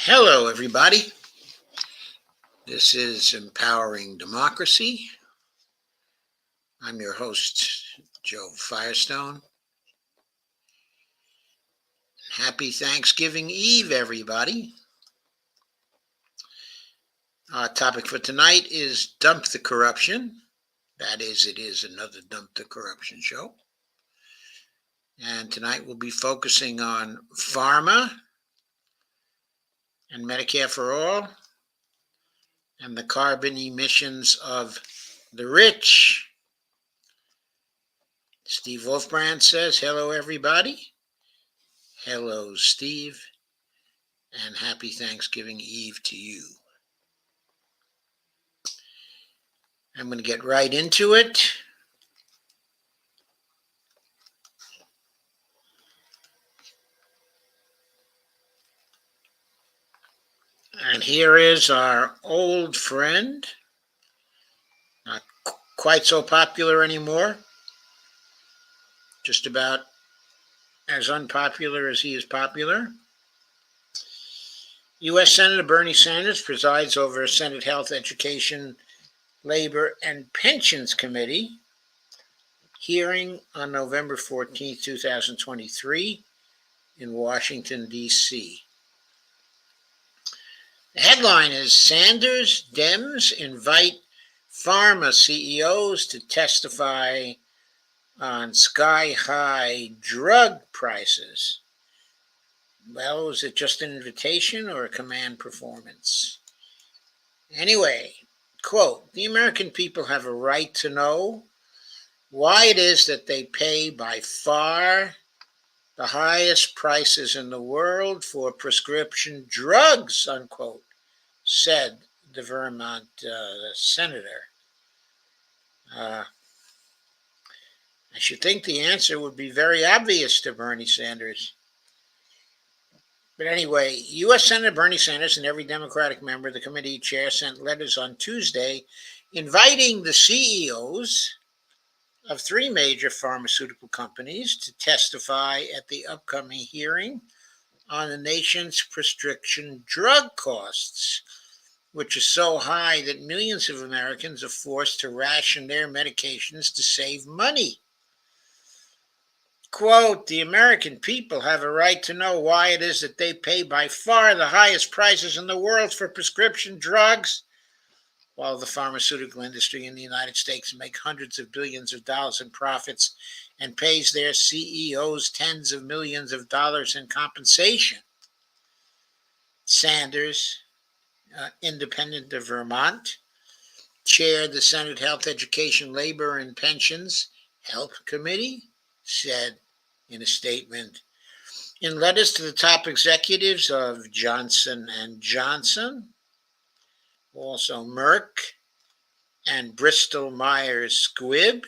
Hello, everybody. This is Empowering Democracy. I'm your host, Joe Firestone. Happy Thanksgiving Eve, everybody. Our topic for tonight is Dump the Corruption. That is, it is another Dump the Corruption show. And tonight we'll be focusing on Pharma and Medicare for All and the carbon emissions of the rich. Steve Wolfbrand says, hello, everybody. Hello, Steve, and happy Thanksgiving Eve to you. I'm going to get right into it. And here is our old friend, not quite so popular anymore, just about as unpopular as he is popular. U.S. Senator Bernie Sanders presides over a Senate Health, Education, Labor, and Pensions Committee hearing on November 14, 2023 in Washington, D.C. The headline is Sanders Dems invite Pharma CEOs to testify on sky-high drug prices. Well, was it just an invitation or a command performance? Anyway, quote, the American people have a right to know why it is that they pay by far the highest prices in the world for prescription drugs, unquote, said the Vermont senator. I should think the answer would be very obvious to Bernie Sanders. But anyway, U.S. Senator Bernie Sanders and every Democratic member of the committee chair sent letters on Tuesday inviting the CEOs of three major pharmaceutical companies to testify at the upcoming hearing on the nation's prescription drug costs, which are so high that millions of Americans are forced to ration their medications to save money. Quote, the American people have a right to know why it is that they pay by far the highest prices in the world for prescription drugs, while the pharmaceutical industry in the United States makes hundreds of billions of dollars in profits and pays their CEOs tens of millions of dollars in compensation. Sanders, independent of Vermont, chaired the Senate Health, Education, Labor, and Pensions Health Committee, said in a statement, in letters to the top executives of Johnson & Johnson, also Merck and Bristol Myers Squibb,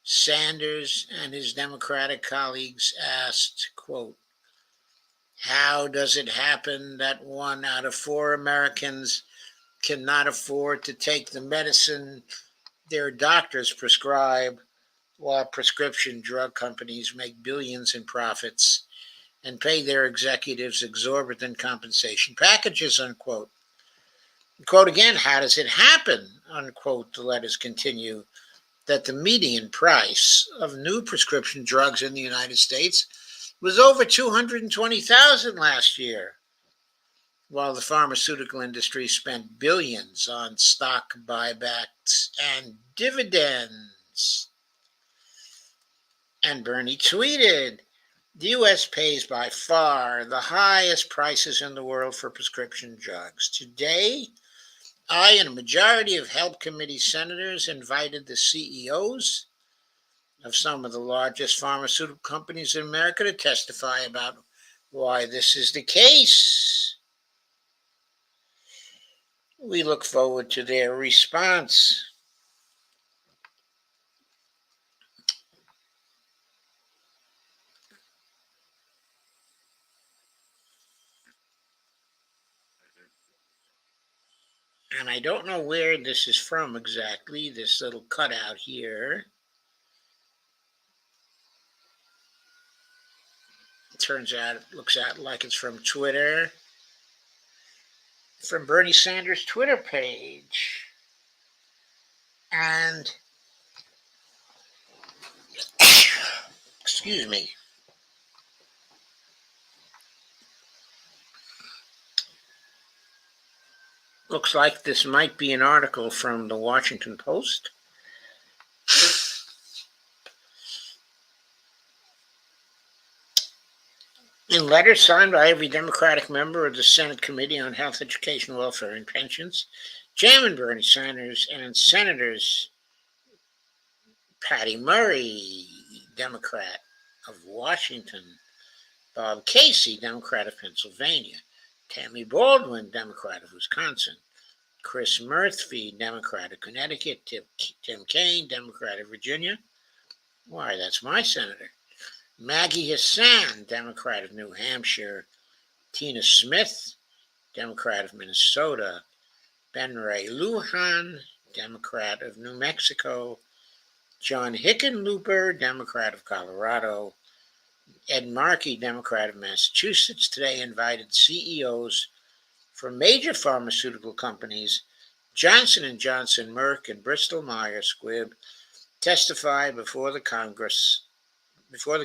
Sanders and his Democratic colleagues asked, quote, how does it happen that 1 out of 4 Americans cannot afford to take the medicine their doctors prescribe, while prescription drug companies make billions in profits and pay their executives exorbitant compensation packages, unquote. Quote again, how does it happen, unquote, the letters continue, that the median price of new prescription drugs in the United States was over $220,000 last year, while the pharmaceutical industry spent billions on stock buybacks and dividends. And Bernie tweeted, the U.S. pays by far the highest prices in the world for prescription drugs. Today, I and a majority of Health Committee senators invited the CEOs of some of the largest pharmaceutical companies in America to testify about why this is the case. We look forward to their response. And I don't know where this is from exactly, this little cutout here. turns out, it looks out like it's from Twitter, from Bernie Sanders' Twitter page. And, excuse me, looks like this might be an article from the Washington Post. In letters signed by every Democratic member of the Senate Committee on Health, Education, Welfare, and Pensions, Chairman Bernie Sanders and Senators Patty Murray, Democrat of Washington, Bob Casey, Democrat of Pennsylvania, Tammy Baldwin, Democrat of Wisconsin, Chris Murphy, Democrat of Connecticut, Tim Kaine, Democrat of Virginia. Why, that's my senator. Maggie Hassan, Democrat of New Hampshire, Tina Smith, Democrat of Minnesota, Ben Ray Lujan, Democrat of New Mexico, John Hickenlooper, Democrat of Colorado, Ed Markey, Democrat of Massachusetts, today invited CEOs from major pharmaceutical companies, Johnson & Johnson, Merck, and Bristol-Myers Squibb, testify before the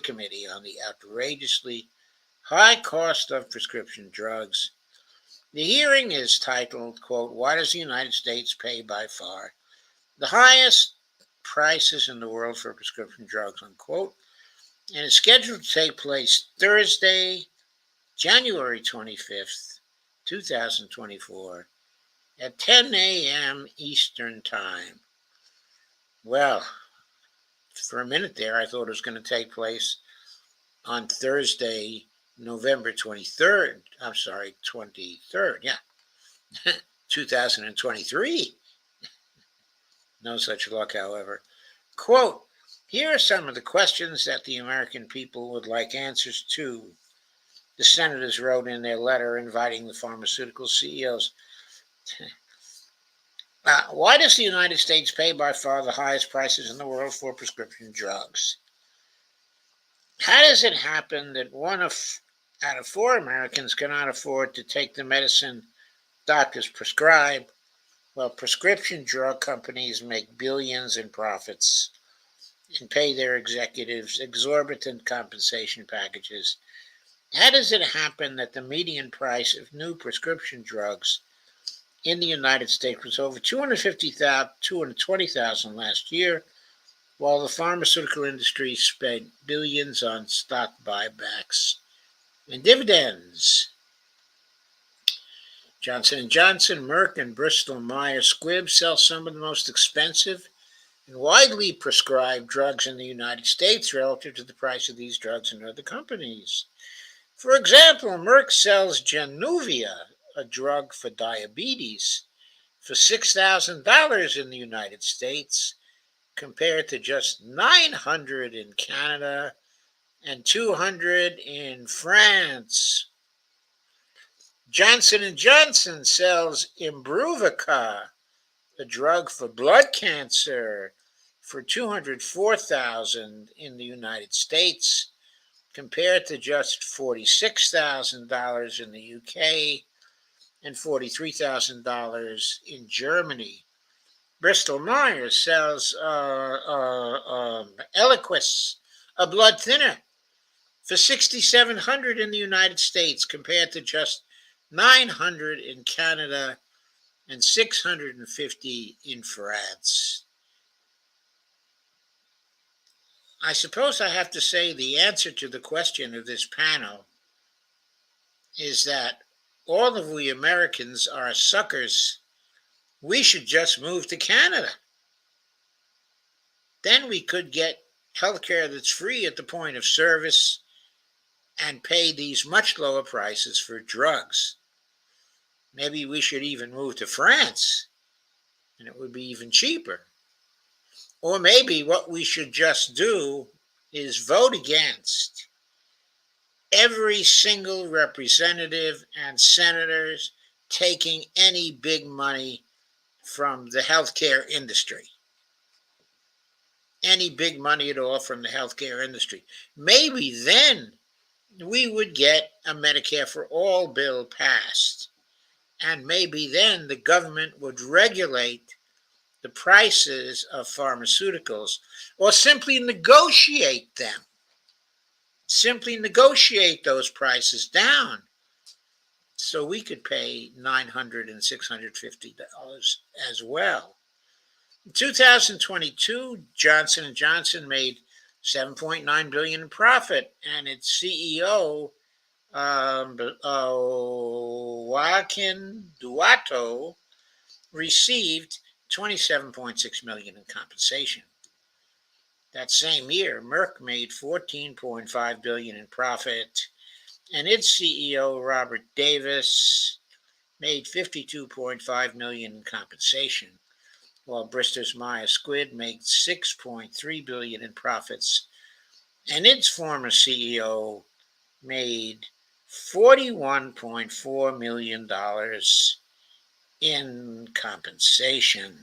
committee on the outrageously high cost of prescription drugs. The hearing is titled, quote, "Why does the United States pay by far the highest prices in the world for prescription drugs," unquote, and is scheduled to take place Thursday, January 25th, 2024, at 10 a.m. Eastern Time. Well, for a minute there, I thought it was going to take place on Thursday, November 23rd. I'm sorry, 23rd, yeah, 2023. No such luck, however. Quote, "Here are some of the questions that the American people would like answers to," the senators wrote in their letter inviting the pharmaceutical CEOs. Why does the United States pay by far the highest prices in the world for prescription drugs? How does it happen that out of 4 Americans cannot afford to take the medicine doctors prescribe, while prescription drug companies make billions in profits and pay their executives exorbitant compensation packages? How does it happen that the median price of new prescription drugs in the United States was over $220,000 last year, while the pharmaceutical industry spent billions on stock buybacks and dividends? Johnson & Johnson, Merck, and Bristol-Myers Squibb sell some of the most expensive and widely prescribed drugs in the United States relative to the price of these drugs in other companies. For example, Merck sells Januvia, a drug for diabetes, for $6,000 in the United States, compared to just $900 in Canada and $200 in France. Johnson & Johnson sells Imbruvica, a drug for blood cancer, for $204,000 in the United States, compared to just $46,000 in the UK and $43,000 in Germany. Bristol-Myers sells Eliquis, a blood thinner, for $6,700 in the United States, compared to just $900 in Canada and $650 in France. I suppose I have to say the answer to the question of this panel is that all of we Americans are suckers. We should just move to Canada. Then we could get healthcare that's free at the point of service and pay these much lower prices for drugs. Maybe we should even move to France, and it would be even cheaper. Or maybe what we should just do is vote against every single representative and senators taking any big money from the healthcare industry. Any big money at all from the healthcare industry. Maybe then we would get a Medicare for all bill passed. And maybe then the government would regulate the prices of pharmaceuticals or simply negotiate them, simply negotiate those prices down so we could pay $900 and $650 as well. In 2022, Johnson & Johnson made $7.9 billion in profit, and its CEO, Joaquin Duato, received $27.6 million in compensation. That same year, Merck made $14.5 billion in profit, and its CEO, Robert Davis, made $52.5 million in compensation, while Bristol Myers Squibb made $6.3 billion in profits, and its former CEO made $41.4 million in compensation.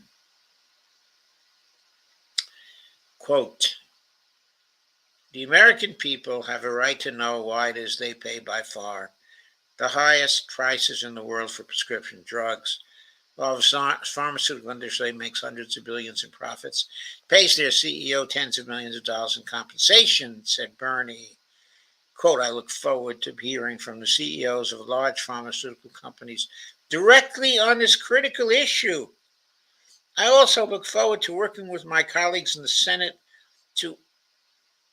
Quote, the American people have a right to know why it is they pay by far the highest prices in the world for prescription drugs. While the pharmaceutical industry makes hundreds of billions in profits, pays their CEO tens of millions of dollars in compensation, said Bernie. Quote, I look forward to hearing from the CEOs of large pharmaceutical companies directly on this critical issue. I also look forward to working with my colleagues in the Senate to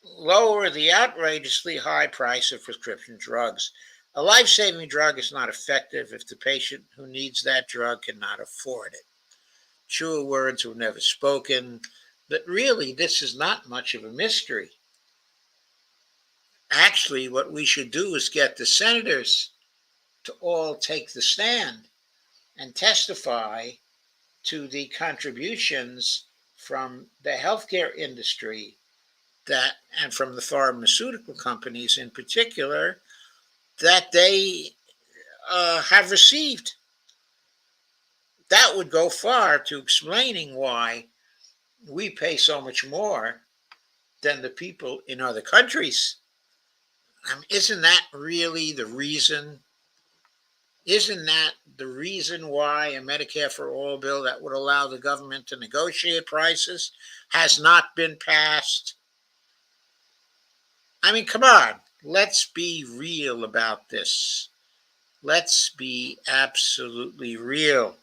lower the outrageously high price of prescription drugs. A life-saving drug is not effective if the patient who needs that drug cannot afford it. Truer words were never spoken, but really this is not much of a mystery. Actually, what we should do is get the senators to all take the stand and testify to the contributions from the healthcare industry that, and from the pharmaceutical companies in particular, that they have received. That would go far to explaining why we pay so much more than the people in other countries. Isn't that really the reason? Isn't that the reason why a Medicare for all bill that would allow the government to negotiate prices has not been passed? I mean, come on, let's be real about this. Let's be absolutely real.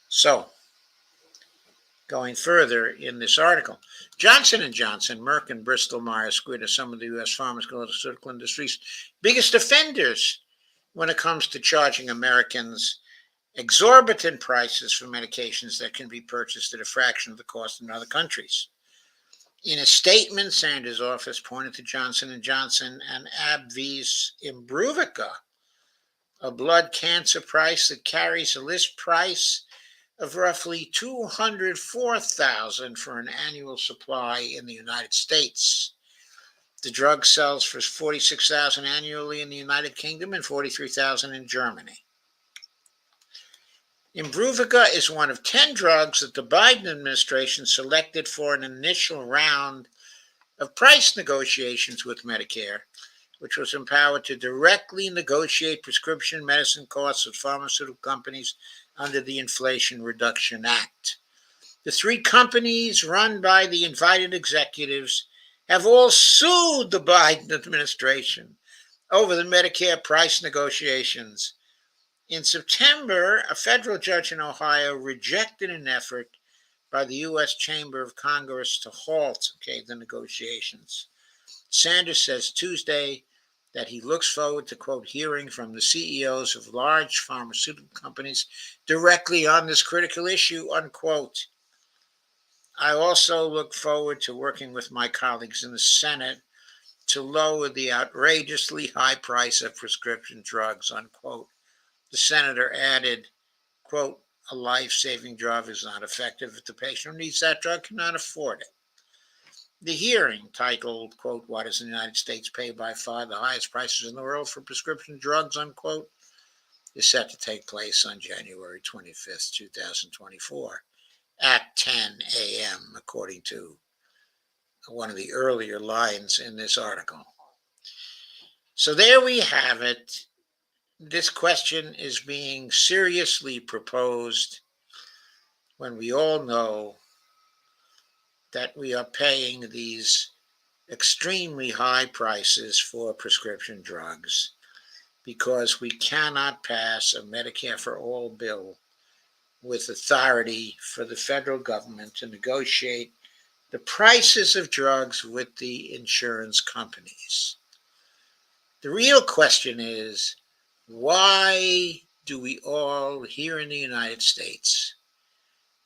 So, going further in this article, Johnson & Johnson, Merck, and Bristol Myers Squibb are some of the U.S. pharmaceutical industry's biggest offenders when it comes to charging Americans exorbitant prices for medications that can be purchased at a fraction of the cost in other countries. In a statement, Sanders' office pointed to Johnson & Johnson and AbbVie's Imbruvica, a blood cancer price that carries a list price of roughly $204,000 for an annual supply in the United States. The drug sells for $46,000 annually in the United Kingdom and $43,000 in Germany. Imbruvica is one of 10 drugs that the Biden administration selected for an initial round of price negotiations with Medicare, which was empowered to directly negotiate prescription medicine costs with pharmaceutical companies under the Inflation Reduction Act. The three companies run by the invited executives have all sued the Biden administration over the Medicare price negotiations. In September, a federal judge in Ohio rejected an effort by the U.S. Chamber of Congress to halt the negotiations. Sanders says Tuesday that he looks forward to, quote, hearing from the CEOs of large pharmaceutical companies directly on this critical issue, unquote. I also look forward to working with my colleagues in the Senate to lower the outrageously high price of prescription drugs, unquote. The senator added, quote, a life-saving drug is not effective if the patient who needs that drug cannot afford it. The hearing, titled, quote, why does the United States pay by far the highest prices in the world for prescription drugs, unquote, is set to take place on January 25th, 2024 at 10 a.m., according to one of the earlier lines in this article. So there we have it. This question is being seriously proposed when we all know that we are paying these extremely high prices for prescription drugs because we cannot pass a Medicare for All bill with authority for the federal government to negotiate the prices of drugs with the insurance companies. The real question is, why do we all here in the United States,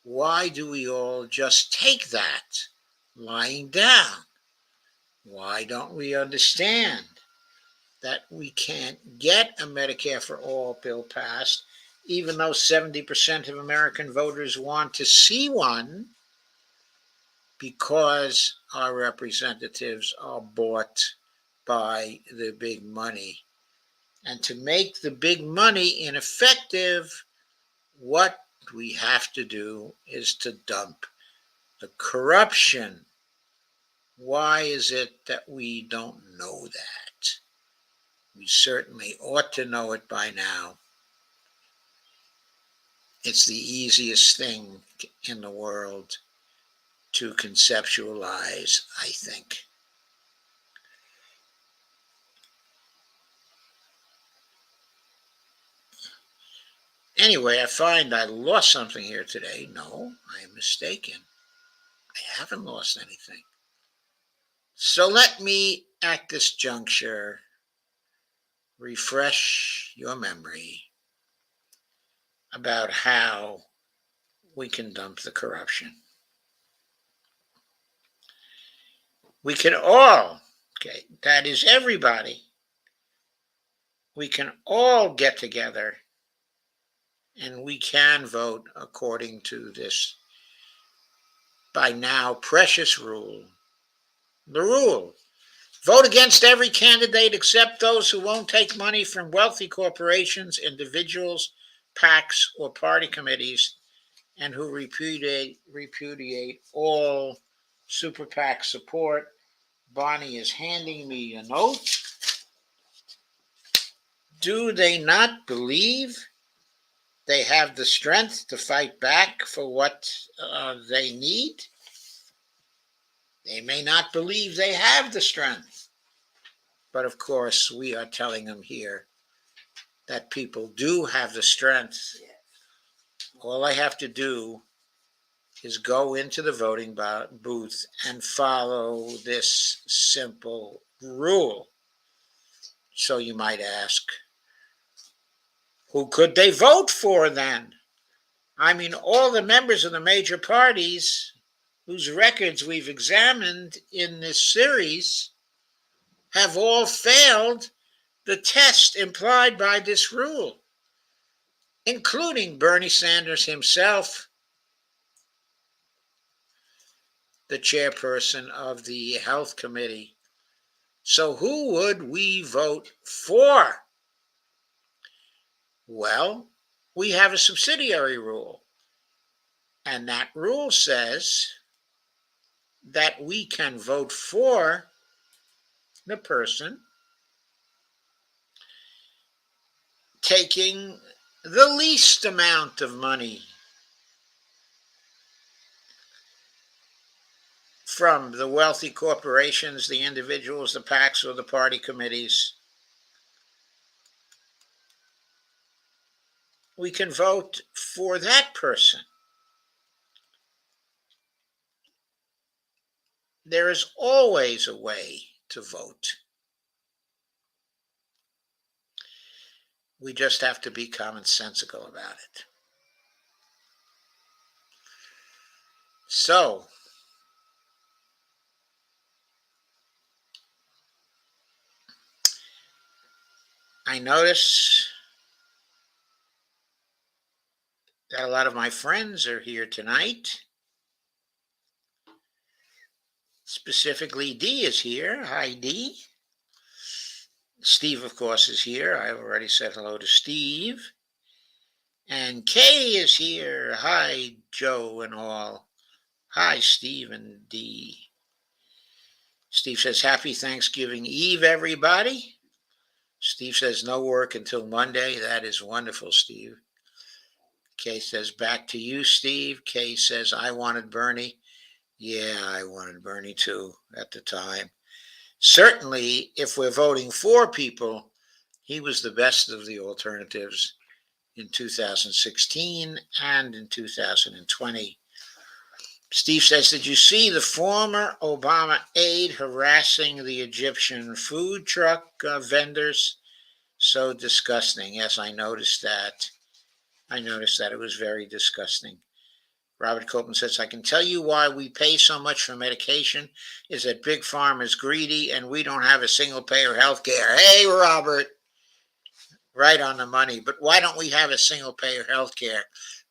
why do we all just take that lying down? Why don't we understand that we can't get a Medicare for All bill passed, even though 70% of American voters want to see one, because our representatives are bought by the big money? And to make the big money ineffective, what we have to do is to dump the corruption. Why is it that we don't know that? We certainly ought to know it by now. It's the easiest thing in the world to conceptualize, I think. Anyway, I find I lost something here today. No, I am mistaken. I haven't lost anything. So let me, at this juncture, refresh your memory about how we can dump the corruption. We can all, okay, that is everybody, we can all get together and we can vote according to this, by now, precious rule. The rule: vote against every candidate except those who won't take money from wealthy corporations, individuals, PACs, or party committees, and who repudiate all super PAC support. Bonnie is handing me a note. Do they not believe they have the strength to fight back for what they need? They may not believe they have the strength. But of course, we are telling them here that people do have the strength. All I have to do is go into the voting booth and follow this simple rule. So you might ask, who could they vote for then? I mean, all the members of the major parties whose records we've examined in this series have all failed the test implied by this rule, including Bernie Sanders himself, the chairperson of the Health Committee. So who would we vote for? Well, we have a subsidiary rule, and that rule says that we can vote for the person taking the least amount of money from the wealthy corporations, the individuals, the PACs, or the party committees. We can vote for that person. There is always a way to vote. We just have to be commonsensical about it. So, I notice that a lot of my friends are here tonight. Specifically, Dee is here. Hi, Dee. Steve, of course, is here. I've already said hello to Steve. And Kay is here. Hi, Joe and all. Hi, Steve and Dee. Steve says, Happy Thanksgiving Eve, everybody. Steve says, no work until Monday. That is wonderful, Steve. Kay says, back to you, Steve. Kay says, I wanted Bernie. Yeah, I wanted Bernie too at the time. Certainly, if we're voting for people, he was the best of the alternatives in 2016 and in 2020. Steve says, Did you see the former Obama aide harassing the Egyptian food truck vendors? So disgusting. Yes, I noticed that. It was very disgusting. Robert Copeland says, I can tell you why we pay so much for medication is that Big Pharma is greedy and we don't have a single payer health care. Hey, Robert, right on the money. But why don't we have a single payer health care?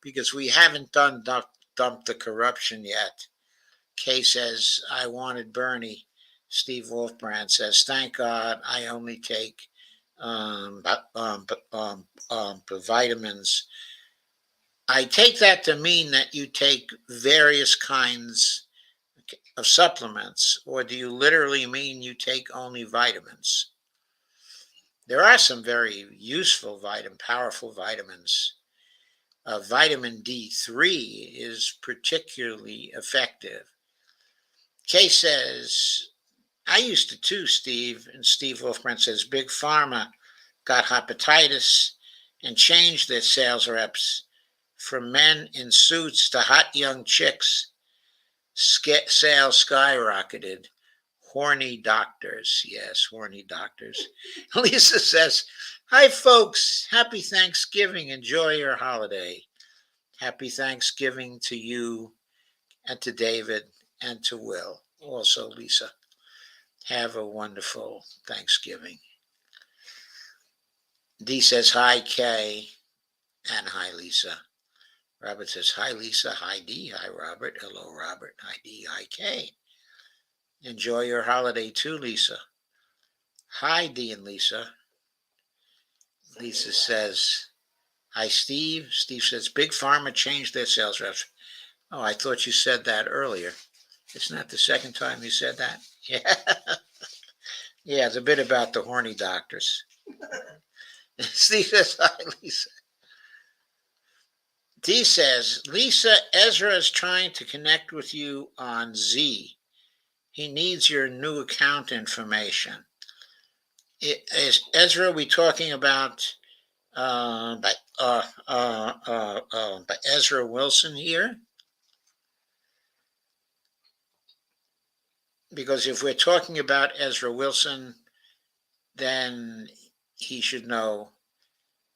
Because we haven't dumped the corruption yet. Kay says, I wanted Bernie. Steve Wolfbrand says, thank God I only take vitamins. I take that to mean that you take various kinds of supplements, or do you literally mean you take only vitamins? There are some very useful powerful vitamins. Vitamin D3 is particularly effective. Kay says, I used to too, Steve. And Steve Wolfbrand says, Big Pharma got hepatitis and changed their sales reps from men in suits to hot young chicks. Sales skyrocketed. Horny doctors. Yes, horny doctors. Lisa says, Hi, folks. Happy Thanksgiving. Enjoy your holiday. Happy Thanksgiving to you and to David and to Will. Also, Lisa. Have a wonderful Thanksgiving. Dee says, Hi, Kay. And hi, Lisa. Robert says, Hi, Lisa. Hi, Dee. Hi, Robert. Hello, Robert. Hi, Dee. Hi, Kay. Enjoy your holiday too, Lisa. Hi, Dee and Lisa. Lisa says, Hi, Steve. Steve says, Big Pharma changed their sales reps. Oh, I thought you said that earlier. Isn't that the second time you said that? Yeah. Yeah, it's a bit about the horny doctors. Steve says, Hi, Lisa. Dee says, Lisa, Ezra is trying to connect with you on Z. He needs your new account information. Is Ezra, we talking about by Ezra Wilson here? Because if we're talking about Ezra Wilson, then he should know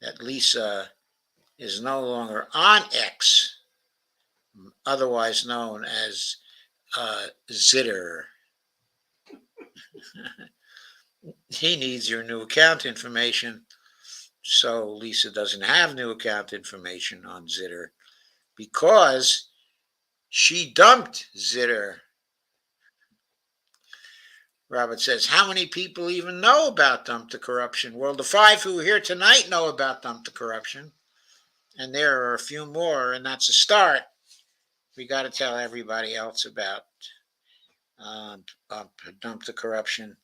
that Lisa is no longer on X, otherwise known as Zitter. He needs your new account information. So Lisa doesn't have new account information on Zitter because she dumped Zitter. Robert says, How many people even know about Dump the Corruption? Well, the 5 who are here tonight know about Dump the Corruption. And there are a few more, and that's a start. We got to tell everybody else about Dump the Corruption.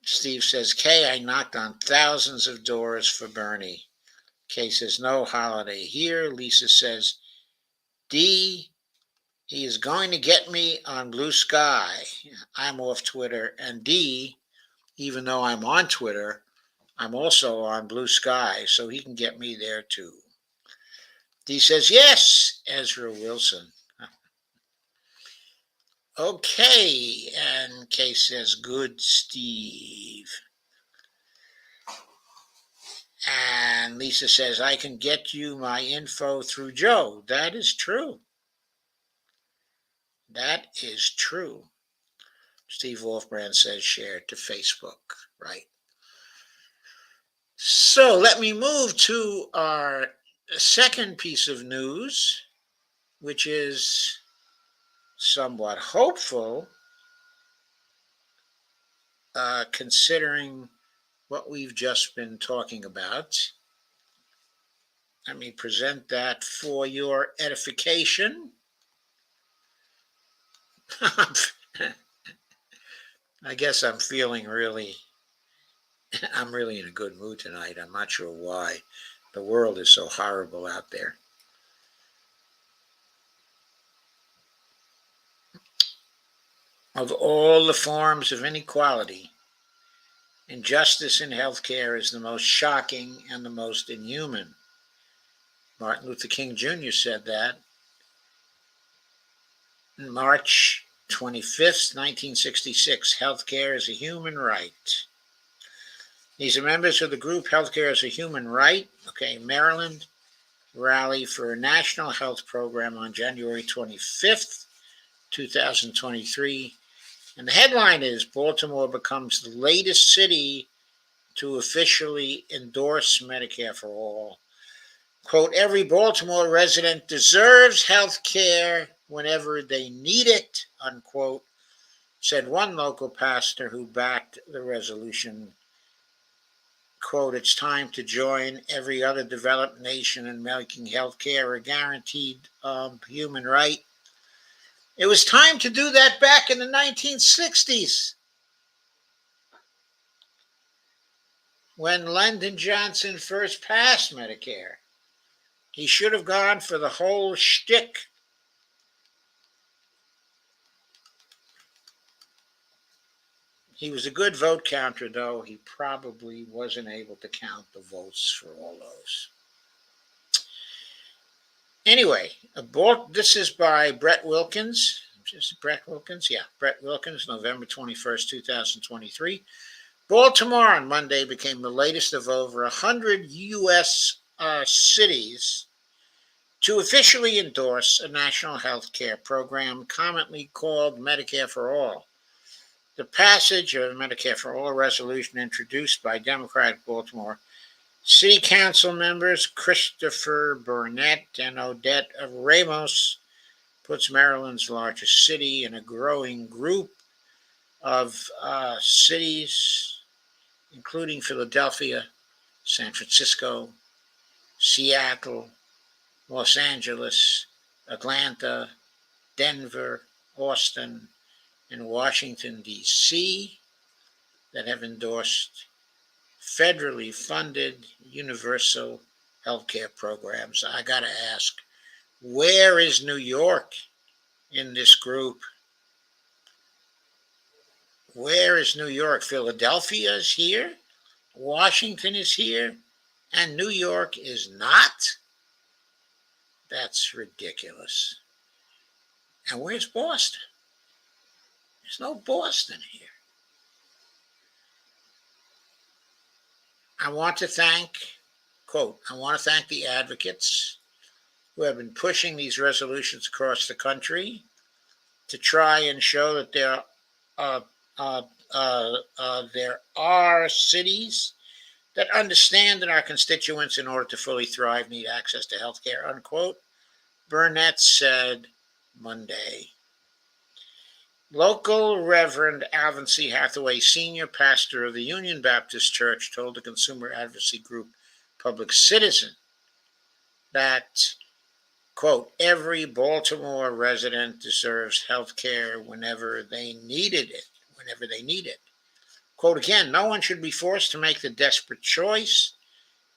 Steve says, Kay, I knocked on thousands of doors for Bernie. Kay says, no holiday here. Lisa says, D, he is going to get me on Blue Sky. I'm off Twitter. And D, even though I'm on Twitter, I'm also on Blue Sky, so he can get me there too. D says, yes, Ezra Wilson. Okay, and Kay says, good, Steve. And Lisa says, I can get you my info through Joe. That is true. That is true. Steve Wolfbrand says, share to Facebook, right? So let me move to our second piece of news, which is somewhat hopeful, considering what we've just been talking about. Let me present that for your edification. I guess I'm I'm really in a good mood tonight. I'm not sure why. The world is so horrible out there. Of all the forms of inequality, injustice in healthcare is the most shocking and the most inhuman. Martin Luther King Jr. said that March 25th, 1966. Healthcare is a human right. These are members of the group Healthcare is a Human Right. Okay, Maryland rally for a national health program on January 25th, 2023. And the headline is Baltimore becomes the latest city to officially endorse Medicare for all. Quote, every Baltimore resident deserves health care whenever they need it, unquote, said one local pastor who backed the resolution. Quote, it's time to join every other developed nation in making health care a guaranteed human right. It was time to do that back in the 1960s when Lyndon Johnson first passed Medicare. He should have gone for the whole shtick. He was a good vote counter, though. He probably wasn't able to count the votes for all those. Anyway, this is by Brett Wilkins. Is it Brett Wilkins? Yeah, Brett Wilkins, November 21st, 2023. Baltimore on Monday became the latest of over 100 U.S. Cities to officially endorse a national health care program commonly called Medicare for All. The passage of the Medicare for All resolution introduced by Democratic Baltimore City Council members Christopher Burnett and Odette Ramos puts Maryland's largest city in a growing group of cities, including Philadelphia, San Francisco, Seattle, Los Angeles, Atlanta, Denver, Austin, and Washington, D.C., that have endorsed federally funded universal healthcare programs. I got to ask, where is New York in this group? Where is New York? Philadelphia is here, Washington is here, and New York is not? That's ridiculous. And where's Boston? There's no Boston here. I want to thank, quote, I want to thank the advocates who have been pushing these resolutions across the country to try and show that there are cities that understand that our constituents, in order to fully thrive, need access to health care, unquote, Burnett said Monday. Local Reverend Alvin C. Hathaway, senior pastor of the Union Baptist Church, told the consumer advocacy group Public Citizen that, quote, every Baltimore resident deserves health care whenever they needed it. Quote again, no one should be forced to make the desperate choice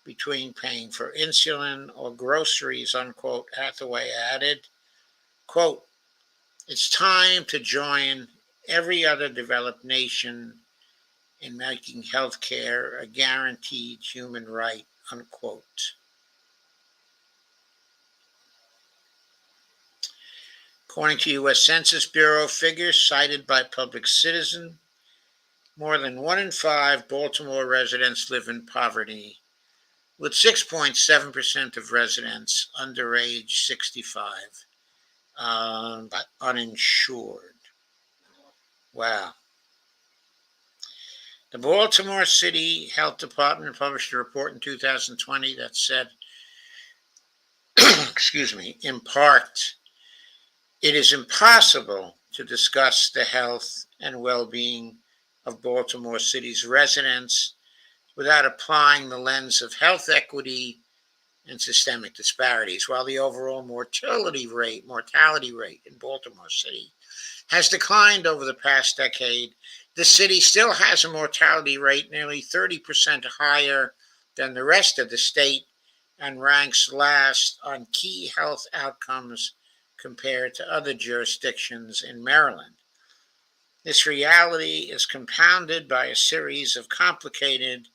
between paying for insulin or groceries, unquote, Hathaway added. Quote, it's time to join every other developed nation in making health care a guaranteed human right, unquote. According to U.S. Census Bureau figures cited by Public Citizen, more than 1 in 5 Baltimore residents live in poverty, with 6.7% of residents under age 65, but uninsured. Wow. The Baltimore City Health Department published a report in 2020 that said, in part, it is impossible to discuss the health and well-being of Baltimore City's residents without applying the lens of health equity and systemic disparities. While the overall mortality rate in Baltimore City has declined over the past decade, The city still has a mortality rate nearly 30% higher than the rest of the state and ranks last on key health outcomes compared to other jurisdictions in Maryland. This reality is compounded by a series of complicated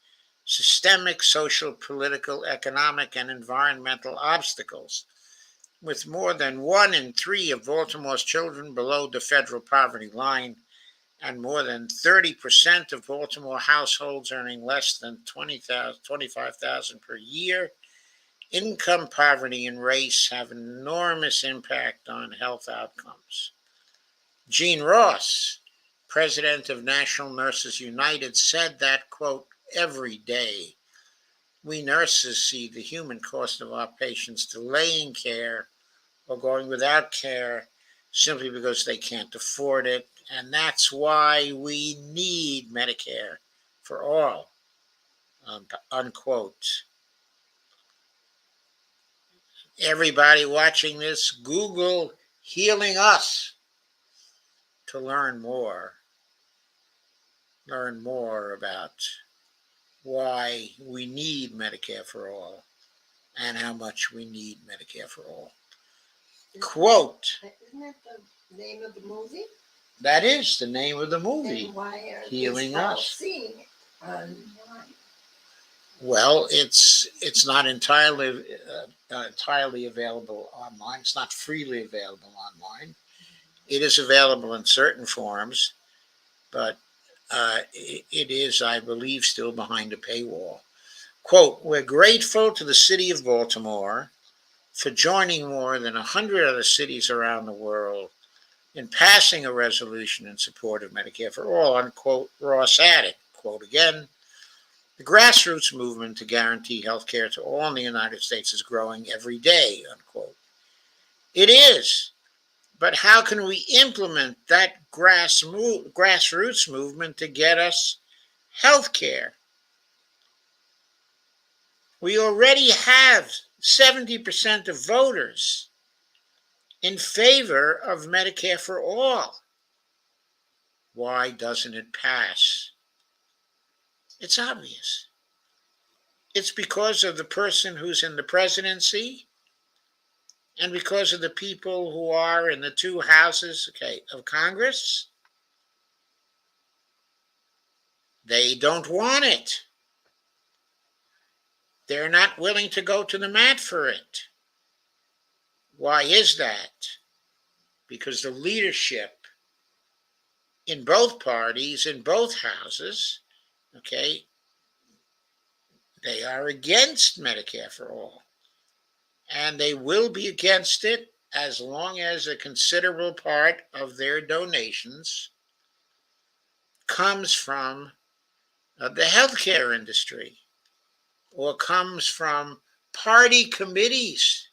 systemic social, political, economic, and environmental obstacles, with more than 1 in 3 of Baltimore's children below the federal poverty line and more than 30% of Baltimore households earning less than $25,000 per year. Income poverty and race have enormous impact on health outcomes. Jean Ross, president of National Nurses United, said that, quote, every day we nurses see the human cost of our patients delaying care or going without care simply because they can't afford it. And that's why we need Medicare for all, unquote. Everybody watching this, Google Healing Us to learn more. Learn more about why we need Medicare for all and how much we need Medicare for all. Quote. Isn't that the name of the movie? That is the name of the movie. Then why are Healing they Us. seeing it online? Well, it's not entirely available online. It's not freely available online. It is available in certain forms, but it is, I believe, still behind a paywall. Quote, we're grateful to the city of Baltimore for joining more than 100 other cities around the world in passing a resolution in support of Medicare for all, unquote, Ross added. Quote again, the grassroots movement to guarantee health care to all in the United States is growing every day, unquote. It is, but how can we implement that grassroots movement to get us health care? We already have 70% of voters in favor of Medicare for all. Why doesn't it pass? It's obvious. It's because of the person who's in the presidency and because of the people who are in the two houses, of Congress. They don't want it. They're not willing to go to the mat for it. Why is that? Because the leadership in both parties, in both houses, they are against Medicare for all. And they will be against it as long as a considerable part of their donations comes from the healthcare industry or comes from party committees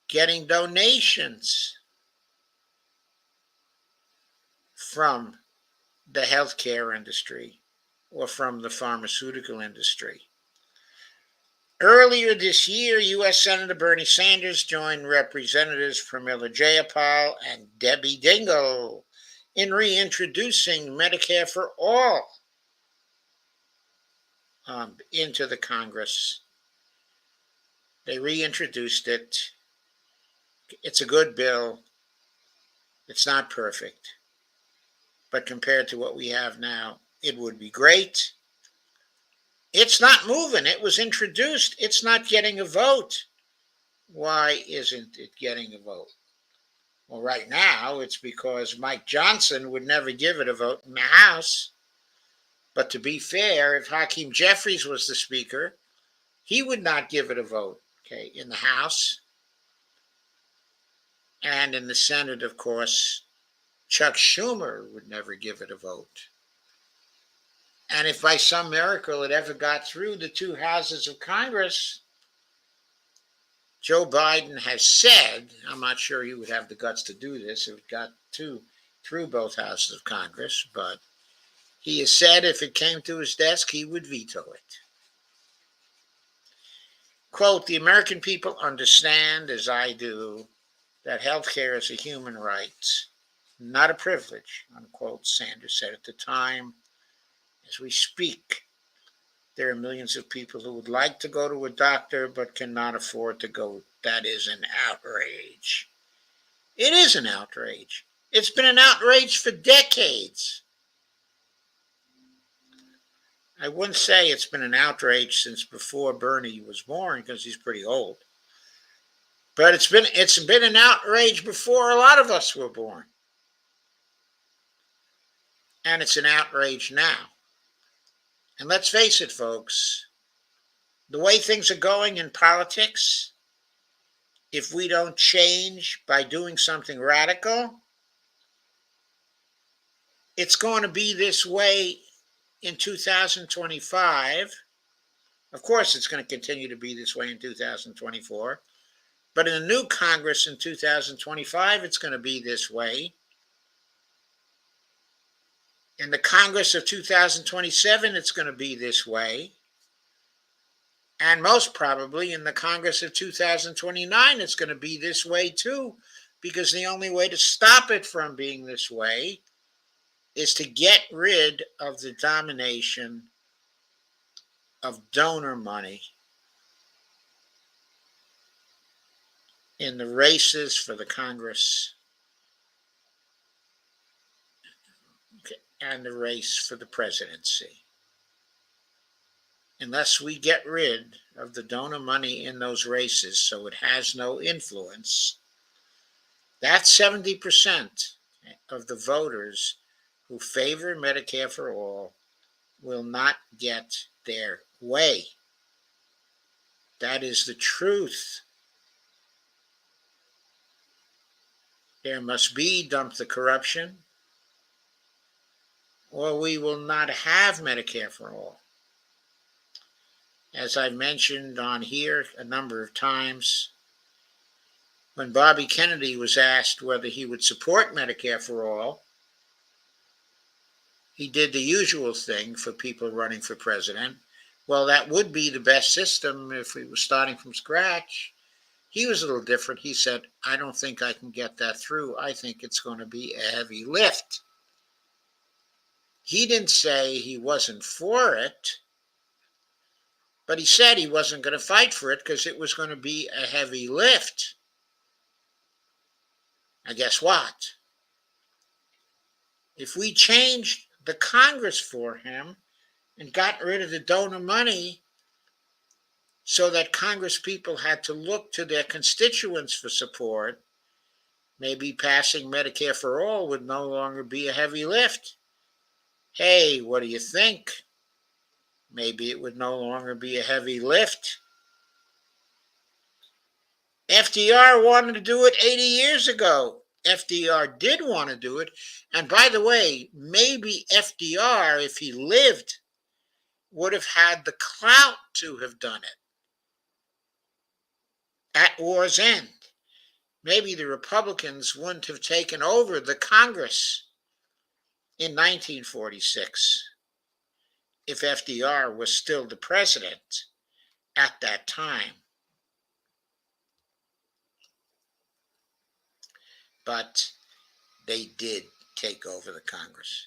getting donations from the healthcare industry or from the pharmaceutical industry. Earlier this year, U.S. Senator Bernie Sanders joined Representatives Pramila Jayapal and Debbie Dingell in reintroducing Medicare for all into the Congress. They reintroduced it. It's a good bill. It's not perfect. But compared to what we have now, it would be great. It's not moving. It was introduced. It's not getting a vote. Why isn't it getting a vote? Well, right now, it's because Mike Johnson would never give it a vote in the House. But to be fair, if Hakeem Jeffries was the Speaker, he would not give it a vote, in the House. And in the Senate, of course, Chuck Schumer would never give it a vote. And if by some miracle it ever got through the two houses of Congress, Joe Biden has said, I'm not sure he would have the guts to do this if it got through both houses of Congress, but he has said if it came to his desk, he would veto it. Quote, the American people understand, as I do, that health care is a human right, not a privilege, unquote, Sanders said at the time. As we speak, there are millions of people who would like to go to a doctor but cannot afford to go. That is an outrage. It is an outrage. It's been an outrage for decades. I wouldn't say it's been an outrage since before Bernie was born, because he's pretty old. But it's been an outrage before a lot of us were born. And it's an outrage now. And let's face it, folks, the way things are going in politics, if we don't change by doing something radical, it's going to be this way in 2025. Of course, it's going to continue to be this way in 2024. But in the new Congress in 2025, it's going to be this way. In the Congress of 2027, it's going to be this way. And most probably in the Congress of 2029, it's going to be this way too, because the only way to stop it from being this way is to get rid of the domination of donor money in the races for the Congress and the race for the presidency. Unless we get rid of the donor money in those races so it has no influence, that 70% of the voters who favor Medicare for all will not get their way. That is the truth. There must be dump the corruption, or we will not have Medicare for all. As I've mentioned on here a number of times, when Bobby Kennedy was asked whether he would support Medicare for all, he did the usual thing for people running for president. Well, that would be the best system if we were starting from scratch. He was a little different. He said, I don't think I can get that through. I think it's going to be a heavy lift. He didn't say he wasn't for it, but he said he wasn't going to fight for it because it was going to be a heavy lift. Now, guess what? If we changed the Congress for him and got rid of the donor money so that Congress people had to look to their constituents for support, maybe passing Medicare for all would no longer be a heavy lift. Hey, what do you think? Maybe it would no longer be a heavy lift. FDR wanted to do it 80 years ago. FDR did want to do it. And by the way, maybe FDR, if he lived, would have had the clout to have done it at war's end. Maybe the Republicans wouldn't have taken over the Congress in 1946 if FDR was still the president at that time. But they did take over the Congress.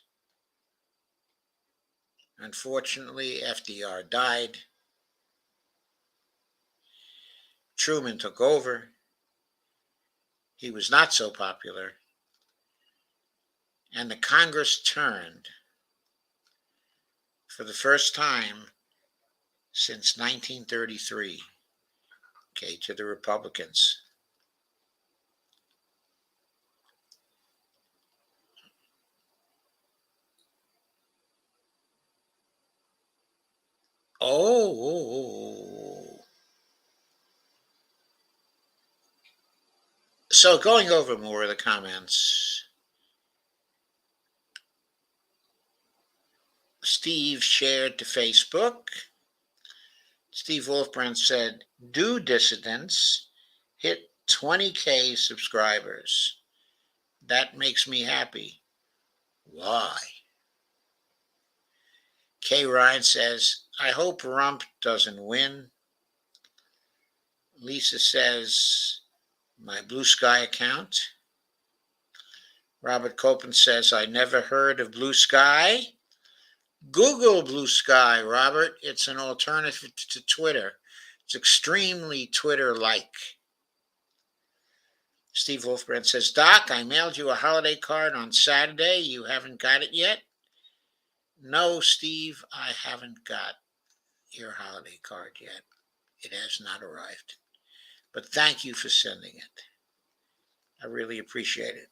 Unfortunately, FDR died. Truman took over. He was not so popular. And the Congress turned for the first time since 1933, to the Republicans. So going over more of the comments, Steve shared to Facebook. Steve Wolfbrand said, do dissidents hit 20K subscribers? That makes me happy. Why? Kay Ryan says, I hope Rump doesn't win. Lisa says, my Blue Sky account. Robert Copeland says, I never heard of Blue Sky. Google Blue Sky, Robert. It's an alternative to Twitter. It's extremely Twitter-like. Steve Wolfbrand says, Doc, I mailed you a holiday card on Saturday. You haven't got it yet? No, Steve, I haven't got your holiday card yet. It has not arrived. But thank you for sending it. I really appreciate it.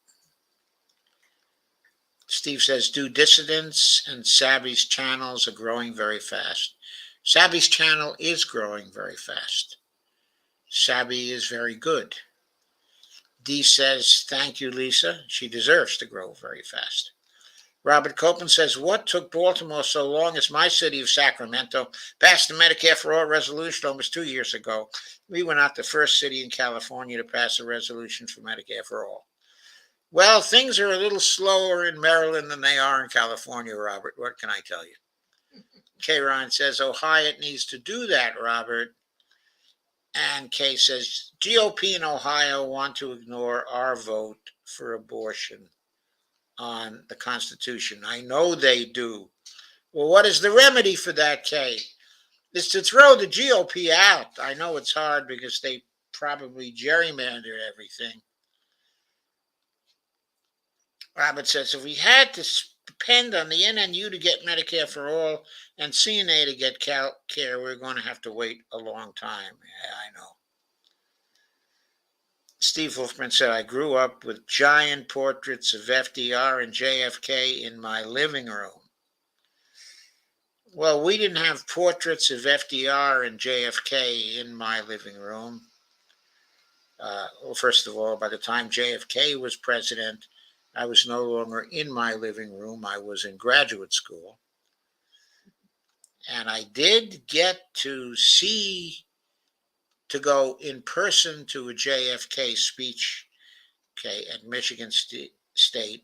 Steve says, Do Dissidents and Sabby's channels are growing very fast. Sabby's channel is growing very fast. Sabby is very good. Dee says, Thank you, Lisa. She deserves to grow very fast. Robert Copeland says, What took Baltimore so long as my city of Sacramento passed the Medicare for All resolution almost 2 years ago? We were not the first city in California to pass a resolution for Medicare for All. Well, things are a little slower in Maryland than they are in California, Robert. What can I tell you? Kay Ryan says, Ohio needs to do that, Robert. And Kay says, GOP in Ohio want to ignore our vote for abortion on the Constitution. I know they do. Well, what is the remedy for that, Kay? It's to throw the GOP out. I know it's hard because they probably gerrymandered everything. Robert says, if we had to depend on the NNU to get Medicare for All and CNA to get care, we're going to have to wait a long time. Yeah, I know. Steve Wolfman said, I grew up with giant portraits of FDR and JFK in my living room. Well, we didn't have portraits of FDR and JFK in my living room. Well, first of all, by the time JFK was president, I was no longer in my living room. I was in graduate school. And I did get to go in person to a JFK speech, at Michigan State.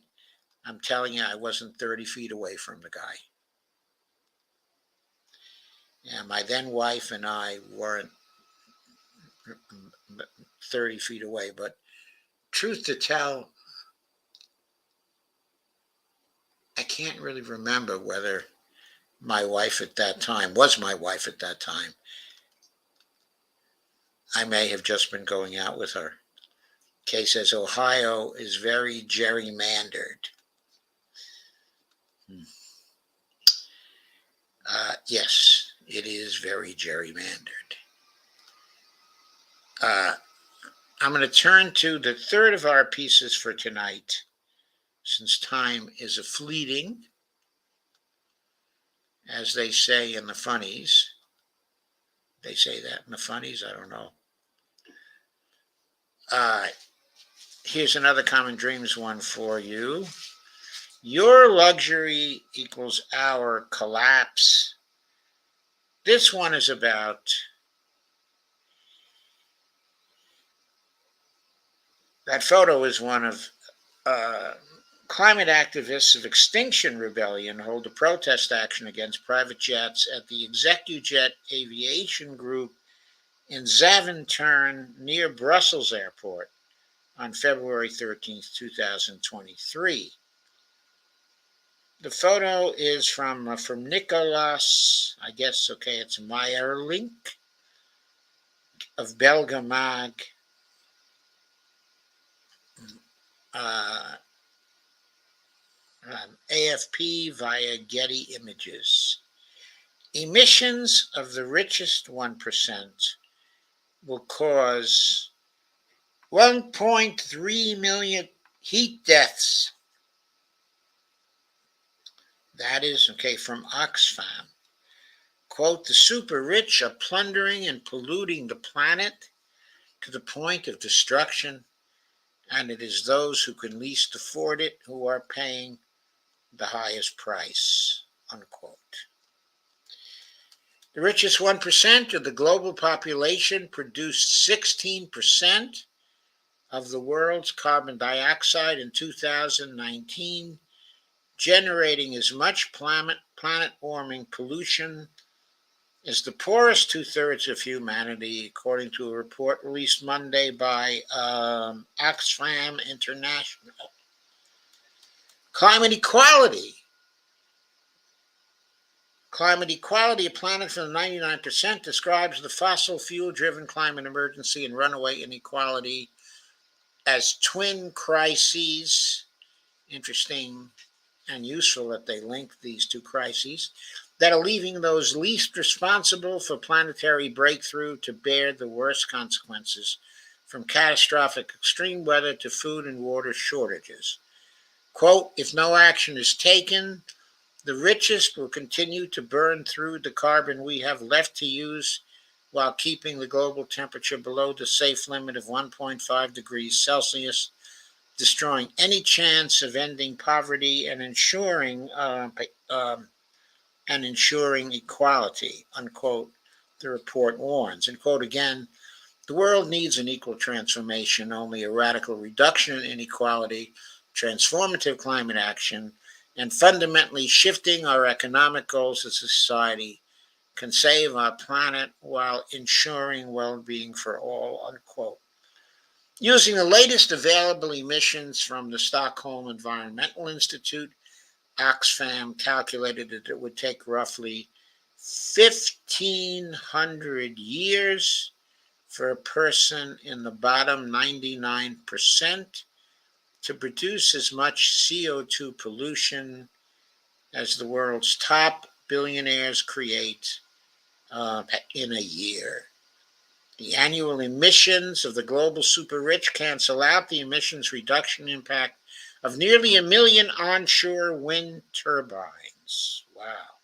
I'm telling you, I wasn't 30 feet away from the guy. And my then wife and I weren't 30 feet away. But truth to tell, I can't really remember whether my wife at that time was my wife at that time. I may have just been going out with her. Kay says, Ohio is very gerrymandered. Yes, it is very gerrymandered. I'm going to turn to the third of our pieces for tonight, since time is a-fleeting, as they say in the funnies. They say that in the funnies? I don't know. Here's another Common Dreams one for you. Your luxury equals our collapse. This one is about that photo is one of climate activists of Extinction Rebellion hold a protest action against private jets at the ExecuJet Aviation Group in Zaventem near Brussels Airport on February 13th, 2023. The photo is from Nicolas, I guess, it's Meyerlink of Belgamag. AFP via Getty Images. Emissions of the richest 1% will cause 1.3 million heat deaths. That is, from Oxfam. Quote, the super rich are plundering and polluting the planet to the point of destruction, and it is those who can least afford it who are paying the highest price, unquote. The richest 1% of the global population produced 16% of the world's carbon dioxide in 2019, generating as much planet-warming pollution as the poorest two-thirds of humanity, according to a report released Monday by Oxfam International. Climate equality. Climate equality, a planet for the 99%, describes the fossil fuel driven climate emergency and runaway inequality as twin crises. Interesting and useful that they link these two crises that are leaving those least responsible for planetary breakthrough to bear the worst consequences, from catastrophic extreme weather to food and water shortages. Quote, if no action is taken, the richest will continue to burn through the carbon we have left to use while keeping the global temperature below the safe limit of 1.5 degrees Celsius, destroying any chance of ending poverty and ensuring equality, unquote, the report warns. And quote again, the world needs an equal transformation. Only a radical reduction in inequality, transformative climate action, and fundamentally shifting our economic goals as a society can save our planet while ensuring well-being for all, unquote. Using the latest available emissions from the Stockholm Environmental Institute, Oxfam calculated that it would take roughly 1,500 years for a person in the bottom 99% to produce as much CO2 pollution as the world's top billionaires create in a year. The annual emissions of the global super rich cancel out the emissions reduction impact of nearly 1 million onshore wind turbines. Wow.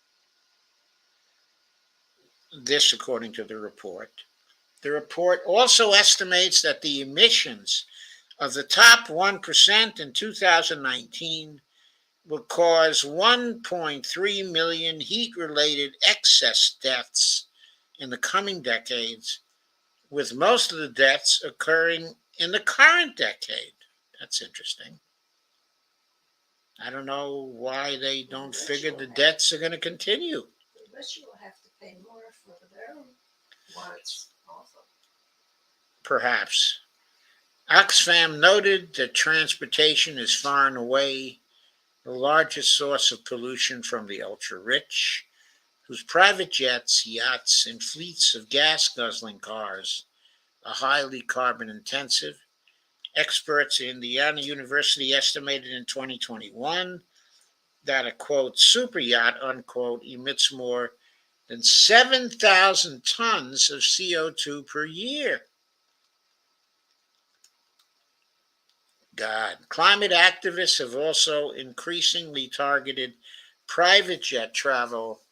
This, according to the report. The report also estimates that the emissions of the top 1% in 2019 will cause 1.3 million heat-related excess deaths in the coming decades, with most of the deaths occurring in the current decade. That's interesting. I don't know why they don't figure the deaths are going to continue. The rich will have to pay more for their wants also. Perhaps. Oxfam noted that transportation is far and away the largest source of pollution from the ultra-rich, whose private jets, yachts, and fleets of gas-guzzling cars are highly carbon-intensive. Experts at Indiana University estimated in 2021 that a, quote, super yacht, unquote, emits more than 7,000 tons of CO2 per year. God. Climate activists have also increasingly targeted private jet travel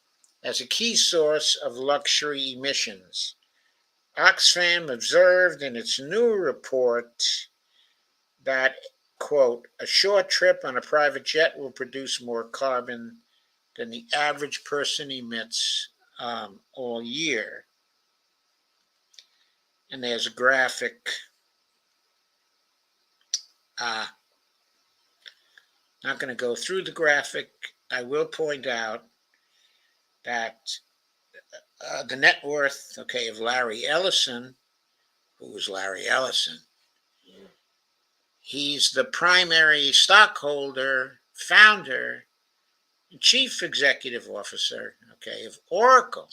as a key source of luxury emissions. Oxfam observed in its new report that, quote, a short trip on a private jet will produce more carbon than the average person emits all year. And there's a graphic. Not going to go through the graphic. I will point out that the net worth, okay, of Larry Ellison, who was Larry Ellison, he's the primary stockholder, founder, and chief executive officer, okay, of Oracle,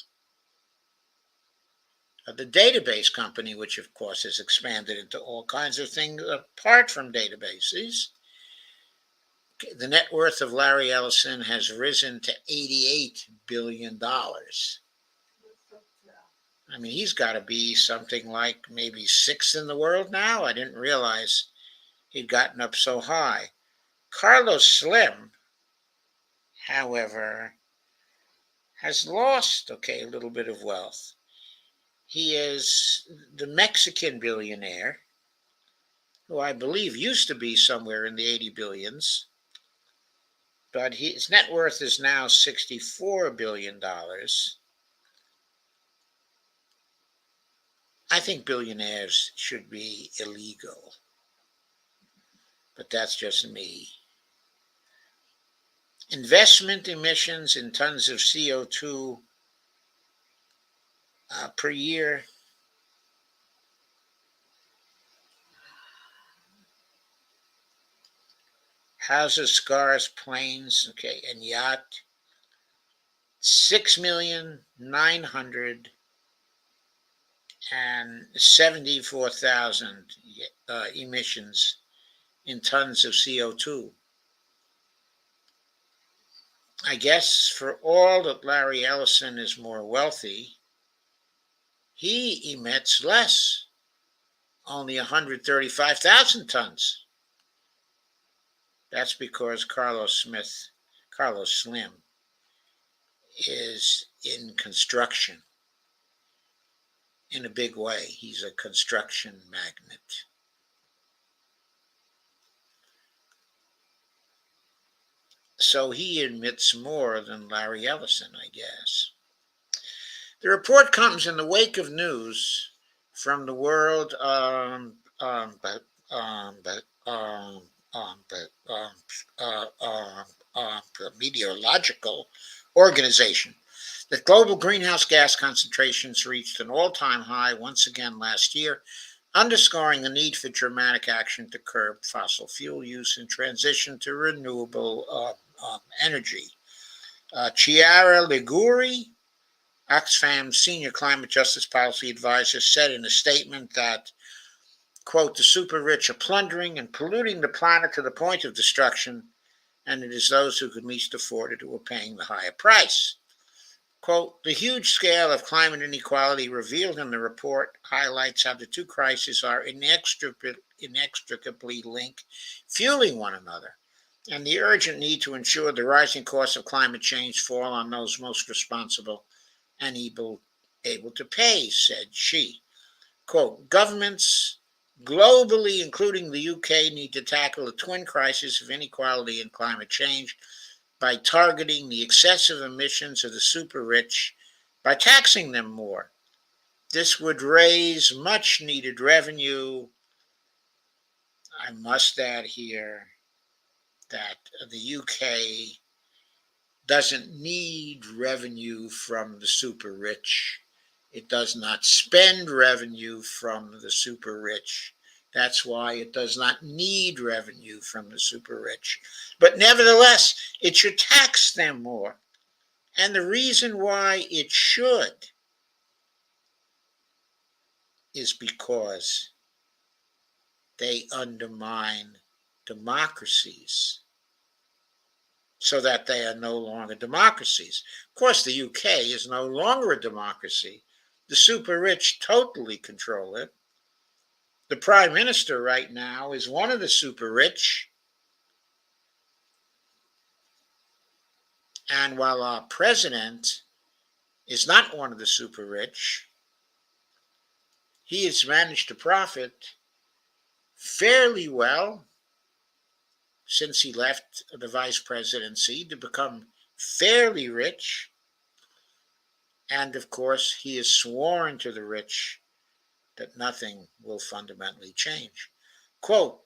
the database company, which of course has expanded into all kinds of things apart from databases. The net worth of Larry Ellison has risen to $88 billion. I mean, he's got to be something like maybe sixth in the world now. I didn't realize he'd gotten up so high. Carlos Slim, however, has lost, okay, a little bit of wealth. He is the Mexican billionaire, who I believe used to be somewhere in the 80 billions, but his net worth is now $64 billion. I think billionaires should be illegal, but that's just me. Investment emissions in tons of CO2 per year. houses, cars, planes, okay, and yacht. 6,974,000 emissions in tons of CO2. I guess for all that Larry Ellison is more wealthy, he emits less, only 135,000 tons. That's because Carlos Slim, is in construction in a big way. He's a construction magnate. So he emits more than Larry Ellison, I guess. The report comes in the wake of news from the World but but Meteorological Organization that global greenhouse gas concentrations reached an all-time high once again last year, underscoring the need for dramatic action to curb fossil fuel use and transition to renewable energy. Chiara Liguri, Oxfam's senior climate justice policy advisor, said in a statement that, quote, the super rich are plundering and polluting the planet to the point of destruction, and it is those who could least afford it who are paying the higher price. Quote, the huge scale of climate inequality revealed in the report highlights how the two crises are inextricably linked, fueling one another, and the urgent need to ensure the rising costs of climate change fall on those most responsible and able to pay, said she. Quote, governments globally, including the UK, need to tackle the twin crises of inequality and climate change by targeting the excessive emissions of the super rich by taxing them more. This would raise much needed revenue. I must add here that the UK doesn't need revenue from the super rich. It does not spend revenue from the super rich. That's why it does not need revenue from the super rich. But nevertheless, it should tax them more. And the reason why it should is because they undermine democracies so that they are no longer democracies. Of course, the UK is no longer a democracy. The super rich totally control it. The prime minister right now is one of the super rich. And while our president is not one of the super rich, he has managed to profit fairly well since he left the vice presidency to become fairly rich. And of course, he has sworn to the rich that nothing will fundamentally change. Quote,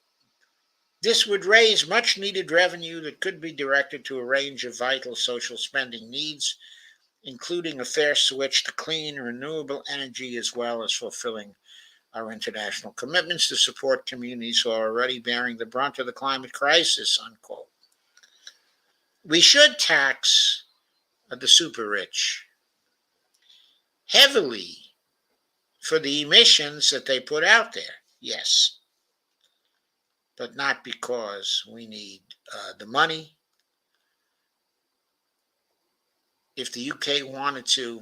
this would raise much needed revenue that could be directed to a range of vital social spending needs, including a fair switch to clean, renewable energy, as well as fulfilling our international commitments to support communities who are already bearing the brunt of the climate crisis, unquote. We should tax the super rich heavily for the emissions that they put out there, yes, but not because we need the money. If the UK wanted to,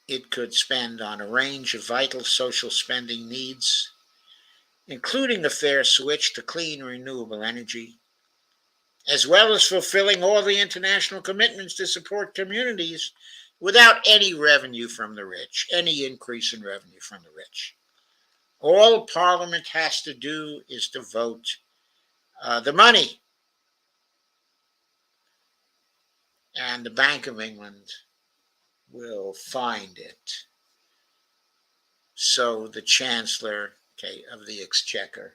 it could spend on a range of vital social spending needs, including a fair switch to clean, renewable energy, as well as fulfilling all the international commitments to support communities without any revenue from the rich, any increase in revenue from the rich. All Parliament has to do is to vote the money. And the Bank of England will find it. So the Chancellor, okay, of the Exchequer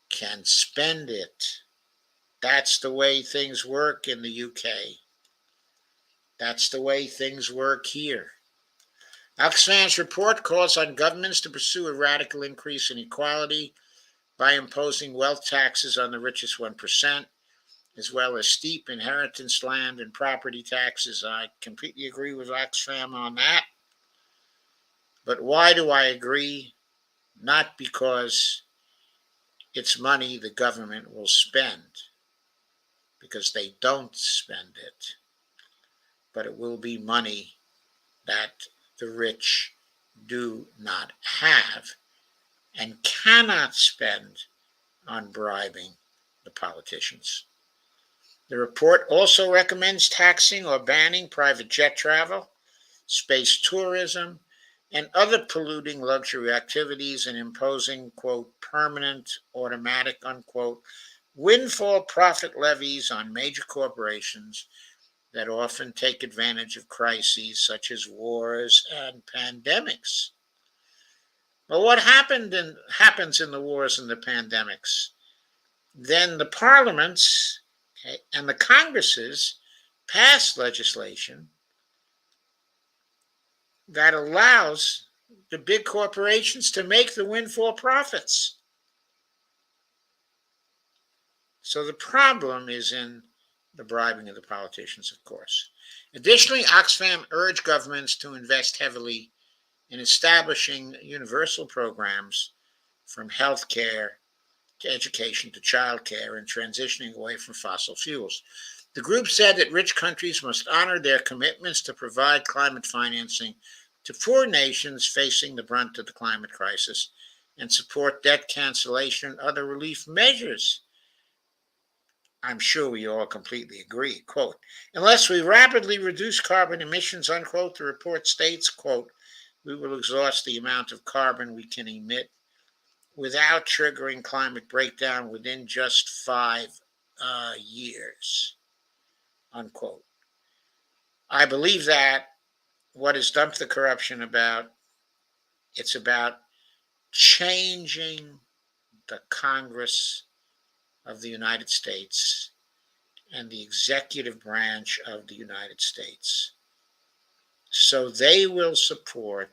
can spend it. That's the way things work in the UK. That's the way things work here. Oxfam's report calls on governments to pursue a radical increase in equality by imposing wealth taxes on the richest 1%, as well as steep inheritance land and property taxes. I completely agree with Oxfam on that. But why do I agree? Not because it's money the government will spend, because they don't spend it, but it will be money that the rich do not have and cannot spend on bribing the politicians. The report also recommends taxing or banning private jet travel, space tourism, and other polluting luxury activities, and imposing, quote, permanent, automatic, unquote, windfall profit levies on major corporations that often take advantage of crises such as wars and pandemics. Well, what happens in the wars and the pandemics? Then the parliaments, okay, and the congresses pass legislation that allows the big corporations to make the windfall profits. So the problem is in the bribing of the politicians, of course. Additionally, Oxfam urged governments to invest heavily in establishing universal programs from health care to education to child care and transitioning away from fossil fuels. The group said that rich countries must honor their commitments to provide climate financing to poor nations facing the brunt of the climate crisis and support debt cancellation and other relief measures. I'm sure we all completely agree. Quote, unless we rapidly reduce carbon emissions, unquote, the report states, quote, we will exhaust the amount of carbon we can emit without triggering climate breakdown within just 5 years, unquote. I believe that what is dumped the corruption about, it's about changing the Congress of the United States and the executive branch of the United States, so they will support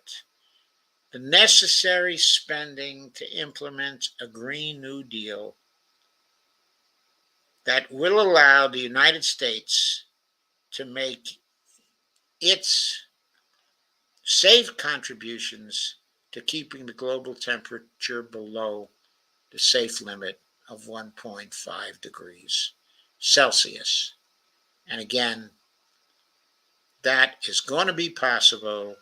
the necessary spending to implement a Green New Deal that will allow the United States to make its safe contributions to keeping the global temperature below the safe limit of 1.5 degrees Celsius. And again, that is going to be possible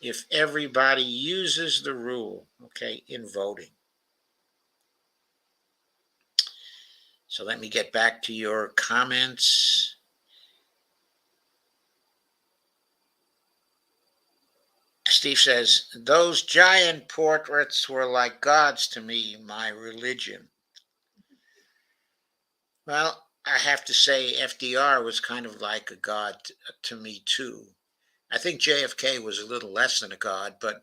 if everybody uses the rule, okay, in voting. So let me get back to your comments. Steve says, those giant portraits were like gods to me, my religion. Well, I have to say FDR was kind of like a god to me too. I think JFK was a little less than a god, but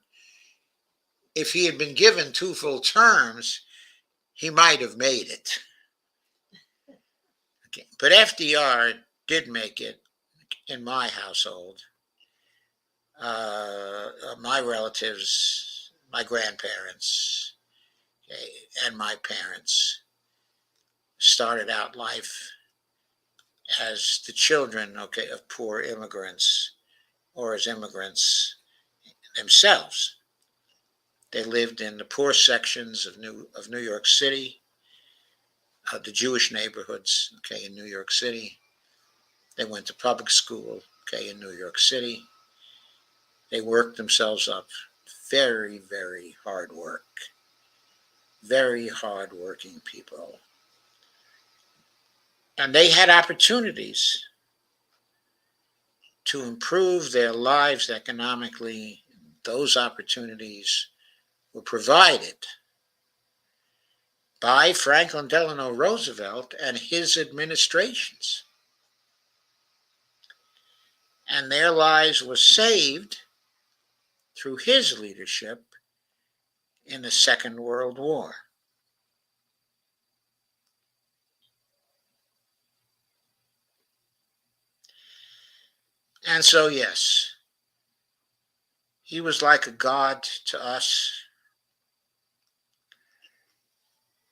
if he had been given 2 full terms, he might have made it. Okay. But FDR did make it in my household. My relatives, my grandparents, okay, and my parents started out life as the children, okay, of poor immigrants or as immigrants themselves. They lived in the poor sections of New York City, the Jewish neighborhoods, okay, in New York City. They went to public school, okay, in New York City. They worked themselves up. Very, very hard work. Very hard-working people. And they had opportunities to improve their lives economically. Those opportunities were provided by Franklin Delano Roosevelt and his administrations. And their lives were saved through his leadership in the Second World War. And so, yes, he was like a god to us.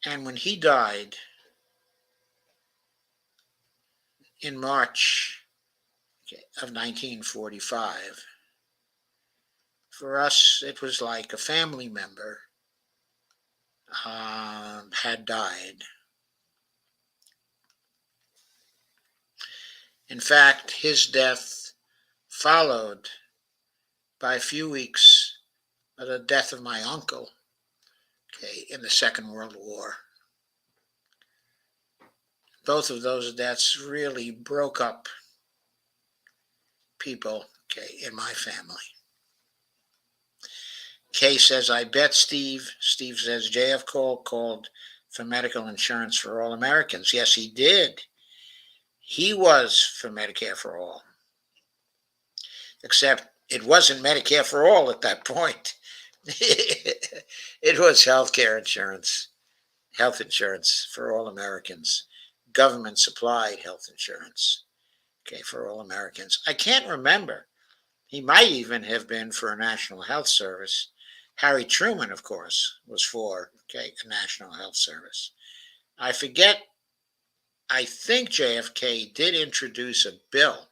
And when he died in March of 1945, for us, it was like a family member had died. In fact, his death followed by a few weeks of the death of my uncle, in the Second World War. Both of those deaths really broke up people, in my family. Kay says, I bet Steve. Steve says, JF called for medical insurance for all Americans. Yes, he did. He was for Medicare for all. Except it wasn't Medicare for all at that point. It was health insurance for all Americans, government supplied health insurance, for all Americans. I can't remember. He might even have been for a national health service. Harry Truman, of course, was for a national health service. I forget. I think JFK did introduce a bill,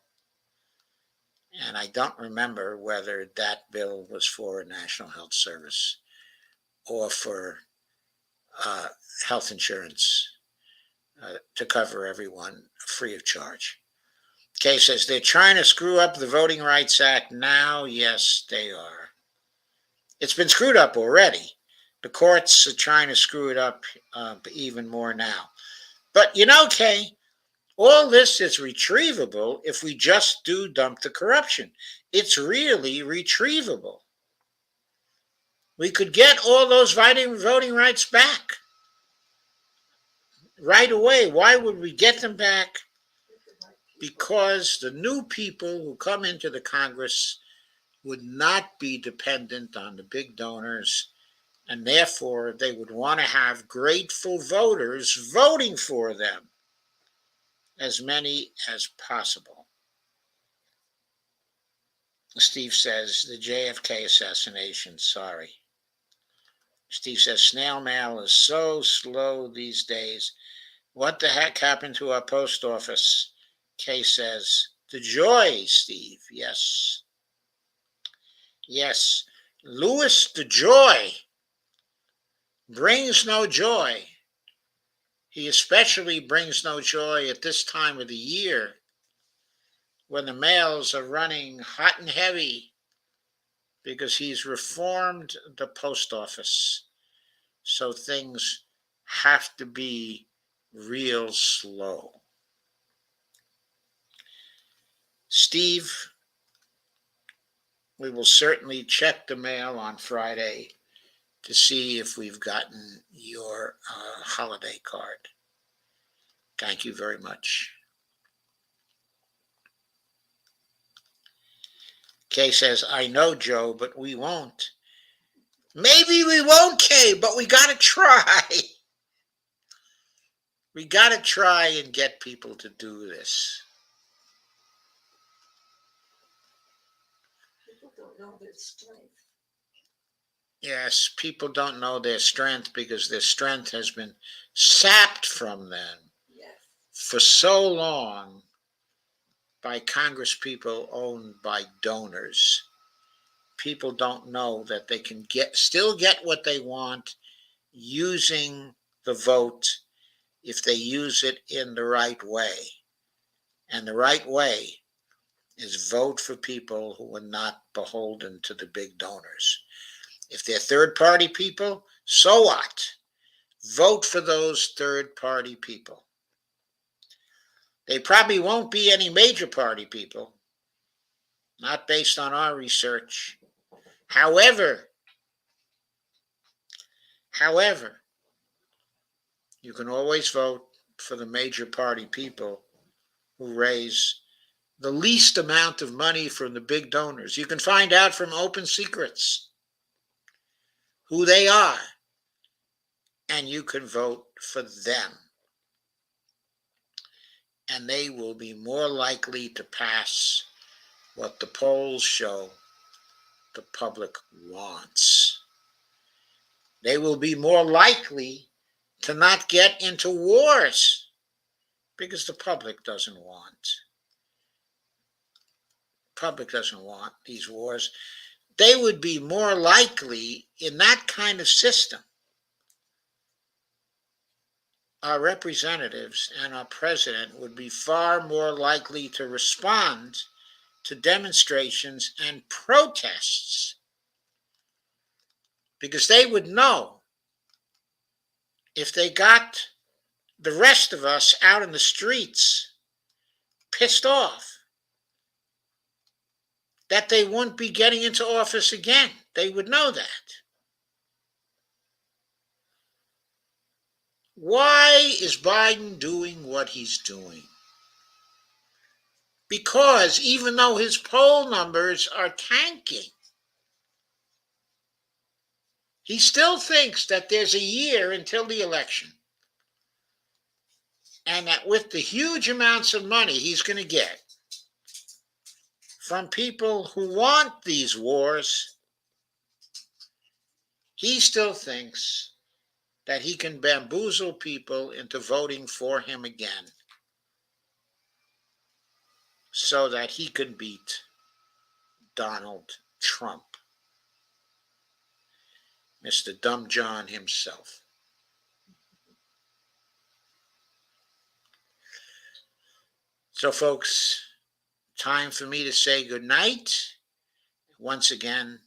and I don't remember whether that bill was for a national health service or for health insurance to cover everyone free of charge. Kay says, they're trying to screw up the Voting Rights Act now. Yes, they are. It's been screwed up already. The courts are trying to screw it up even more now. But Kay, all this is retrievable if we just do dump the corruption. It's really retrievable. We could get all those voting rights back right away. Why would we get them back? Because the new people who come into the Congress would not be dependent on the big donors, and therefore they would want to have grateful voters voting for them, as many as possible. Steve says, the JFK assassination, sorry. Steve says, snail mail is so slow these days. What the heck happened to our post office? Kay says, the joy, Steve. Yes. Yes. Louis the Joy brings no joy. He especially brings no joy at this time of the year when the mails are running hot and heavy because he's reformed the post office. So things have to be real slow. Steve, we will certainly check the mail on Friday to see if we've gotten your holiday card. Thank you very much. Kay says, I know, Joe, but we won't. Maybe we won't, Kay, but we got to try. We got to try and get people to do this. People don't know their strength. Yes, people don't know their strength because their strength has been sapped from them for so long by Congress people owned by donors. People don't know that they can still get what they want using the vote if they use it in the right way. And the right way is vote for people who are not beholden to the big donors. If they're third-party people, so what? Vote for those third-party people. They probably won't be any major party people, not based on our research. However, you can always vote for the major party people who raise the least amount of money from the big donors. You can find out from Open Secrets who they are, and you can vote for them. And they will be more likely to pass what the polls show the public wants. They will be more likely to not get into wars because the public doesn't want. Public doesn't want these wars. They would be more likely in that kind of system. Our representatives and our president would be far more likely to respond to demonstrations and protests because they would know if they got the rest of us out in the streets pissed off that they wouldn't be getting into office again. They would know that. Why is Biden doing what he's doing? Because even though his poll numbers are tanking, he still thinks that there's a year until the election. And that with the huge amounts of money he's going to get from people who want these wars, he still thinks that he can bamboozle people into voting for him again so that he can beat Donald Trump, Mr. Dumb John himself. So, folks, time for me to say good night. Once again,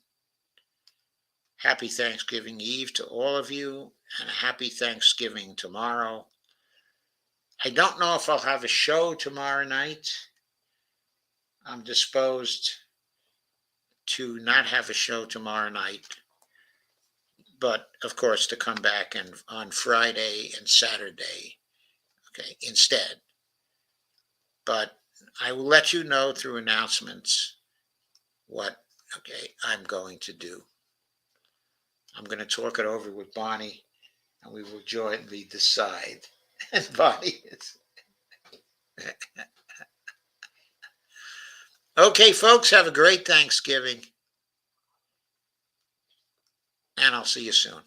happy Thanksgiving Eve to all of you, and a happy Thanksgiving tomorrow. I don't know if I'll have a show tomorrow night. I'm disposed to not have a show tomorrow night, but of course to come back and on Friday and Saturday, okay, instead. But I will let you know through announcements what, okay, I'm going to do. I'm going to talk it over with Bonnie, and we will jointly decide. And Bonnie is... Okay, folks, have a great Thanksgiving, and I'll see you soon.